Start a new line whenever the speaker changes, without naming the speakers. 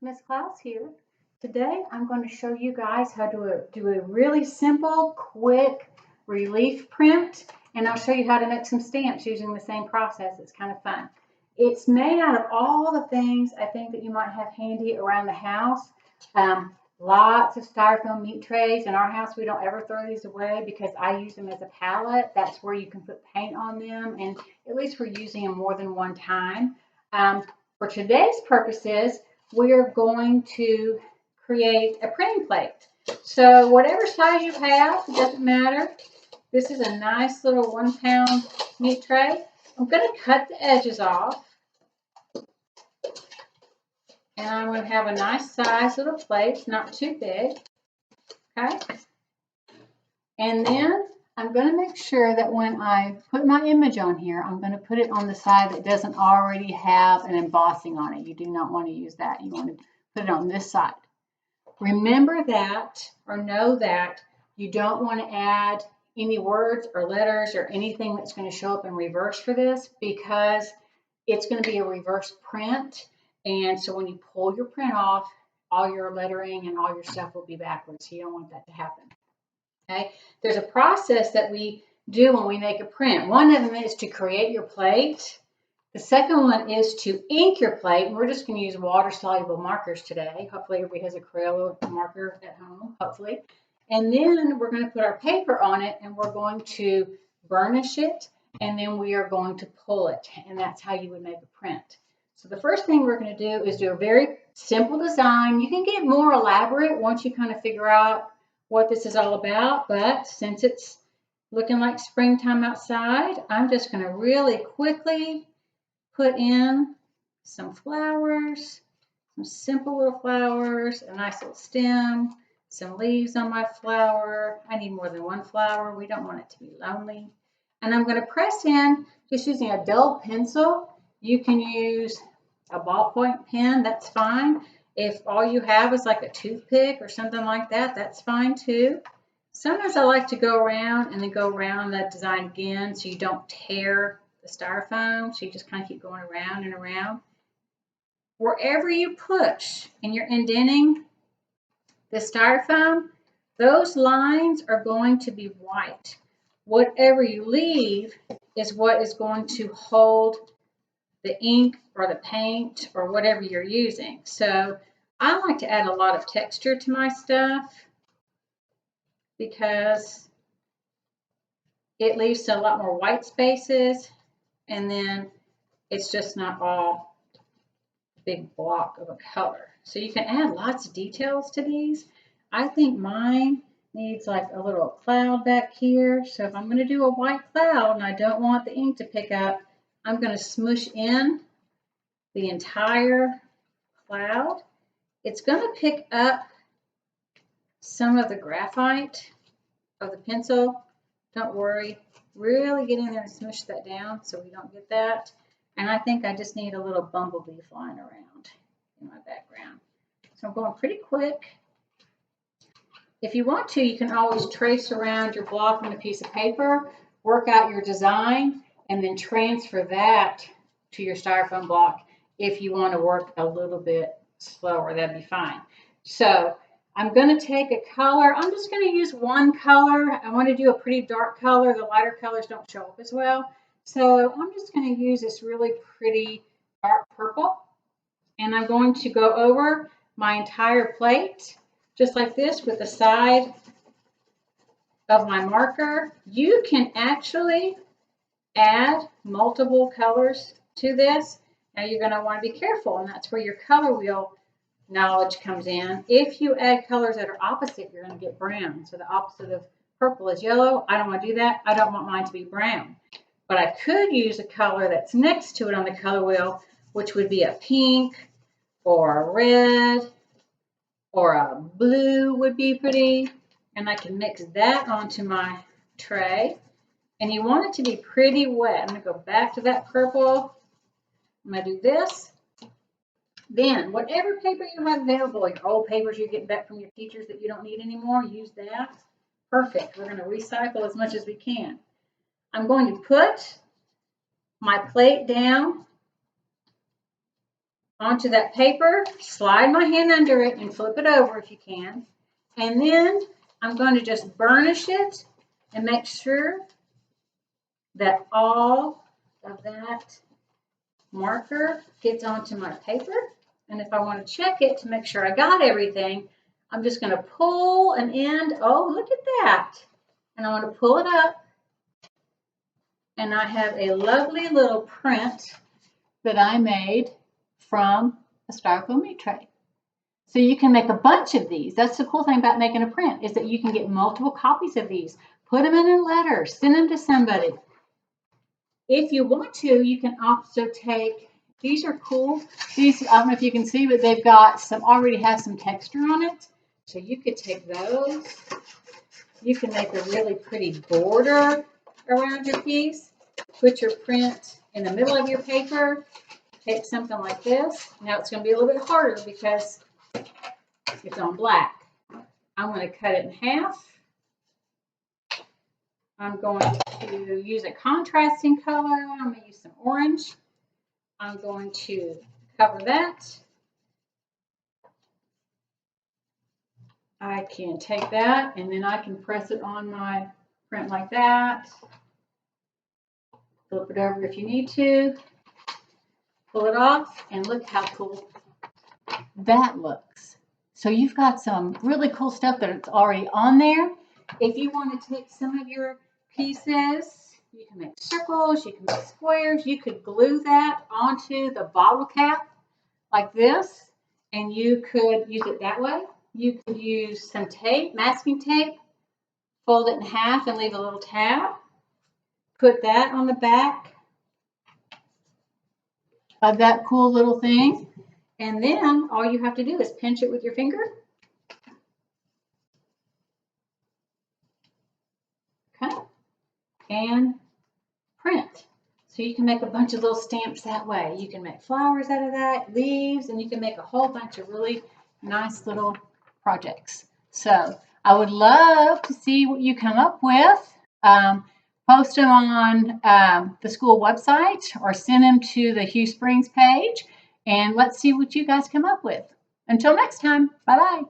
Miss Klaus here. Today I'm going to show you guys how to do a really simple, quick relief print, and I'll show you how to make some stamps using the same process. It's kind of fun. It's made out of all the things I think that you might have handy around the house. Lots of styrofoam meat trays. In our house, we don't ever throw these away because I use them as a palette. That's where you can put paint on them, and at least we're using them more than one time. For today's purposes, we are going to create a printing plate. So whatever size you have, it doesn't matter. This is a nice little 1 pound meat tray. I'm going to cut the edges off. And I'm going to have a nice size little plate, not too big. Okay. And then I'm going to make sure that when I put my image on here, I'm going to put it on the side that doesn't already have an embossing on it. You do not want to use that. You want to put it on this side. Remember that, or know that, you don't want to add any words or letters or anything that's going to show up in reverse for this, because it's going to be a reverse print. And so when you pull your print off, all your lettering and all your stuff will be backwards. So you don't want that to happen. Okay, there's a process that we do when we make a print. One of them is to create your plate. The second one is to ink your plate. And we're just going to use water-soluble markers today. Hopefully everybody has a Crayola marker at home, hopefully. And then we're going to put our paper on it, and we're going to burnish it, and then we are going to pull it. And that's how you would make a print. So the first thing we're going to do is do a very simple design. You can get more elaborate once you kind of figure out what this is all about, but since it's looking like springtime outside, I'm just going to really quickly put in some flowers, some simple little flowers, a nice little stem, some leaves on my flower. I need more than one flower. We don't want it to be lonely. And I'm going to press in just using a dull pencil. You can use a ballpoint pen, that's fine. If all you have is like a toothpick or something like that, that's fine too. Sometimes I like to go around and then go around that design again so you don't tear the styrofoam. So you just kind of keep going around and around. Wherever you push and you're indenting the styrofoam, those lines are going to be white. Whatever you leave is what is going to hold the ink or the paint or whatever you're using. So I like to add a lot of texture to my stuff because it leaves a lot more white spaces, and then it's just not all a big block of a color. So you can add lots of details to these. I think mine needs like a little cloud back here. So if I'm going to do a white cloud and I don't want the ink to pick up, I'm going to smush in the entire cloud. It's going to pick up some of the graphite of the pencil. Don't worry. Really get in there and smush that down so we don't get that. And I think I just need a little bumblebee flying around in my background. So I'm going pretty quick. If you want to, you can always trace around your block on a piece of paper, work out your design, and then transfer that to your styrofoam block. If you want to work a little bit slower, that'd be fine. So I'm going to take a color. I'm just going to use one color. I want to do a pretty dark color. The lighter colors don't show up as well. So I'm just going to use this really pretty dark purple. And I'm going to go over my entire plate, just like this, with the side of my marker. You can actually add multiple colors to this. Now you're going to want to be careful, and that's where your color wheel knowledge comes in. If you add colors that are opposite, you're going to get brown. So the opposite of purple is yellow. I don't want to do that. I don't want mine to be brown. But I could use a color that's next to it on the color wheel, which would be a pink or a red or a blue would be pretty. And I can mix that onto my tray. And you want it to be pretty wet. I'm going to go back to that purple. I'm going to do this. Then, whatever paper you have available, your old papers you're getting back from your teachers that you don't need anymore, use that. Perfect. We're going to recycle as much as we can. I'm going to put my plate down onto that paper, slide my hand under it and flip it over if you can. And then I'm going to just burnish it and make sure that all of that marker gets onto my paper. And if I want to check it to make sure I got everything, I'm just going to pull an end. Oh, look at that. And I want to pull it up. And I have a lovely little print that I made from a styrofoam meat tray. So you can make a bunch of these. That's the cool thing about making a print, is that you can get multiple copies of these. Put them in a letter, send them to somebody. If you want to, you can also take, these are cool. These, I don't know if you can see, but they've got some, already have some texture on it. So you could take those. You can make a really pretty border around your piece. Put your print in the middle of your paper. Take something like this. Now it's going to be a little bit harder because it's on black. I'm going to cut it in half. I'm going to use a contrasting color. I'm going to use some orange. I'm going to cover that. I can take that and then I can press it on my print like that. Flip it over if you need to. Pull it off and look how cool that looks. So you've got some really cool stuff that's already on there. If you want to take some of your pieces, you can make circles, you can make squares. You could glue that onto the bottle cap like this, and you could use it that way. You could use some tape, masking tape, fold it in half and leave a little tab. Put that on the back of that cool little thing. And then all you have to do is pinch it with your finger. Okay. And print. So you can make a bunch of little stamps that way. You can make flowers out of that, leaves, and you can make a whole bunch of really nice little projects. So I would love to see what you come up with. Post them on the school website or send them to the Hugh Springs page, and let's see what you guys come up with. Until next time, bye-bye.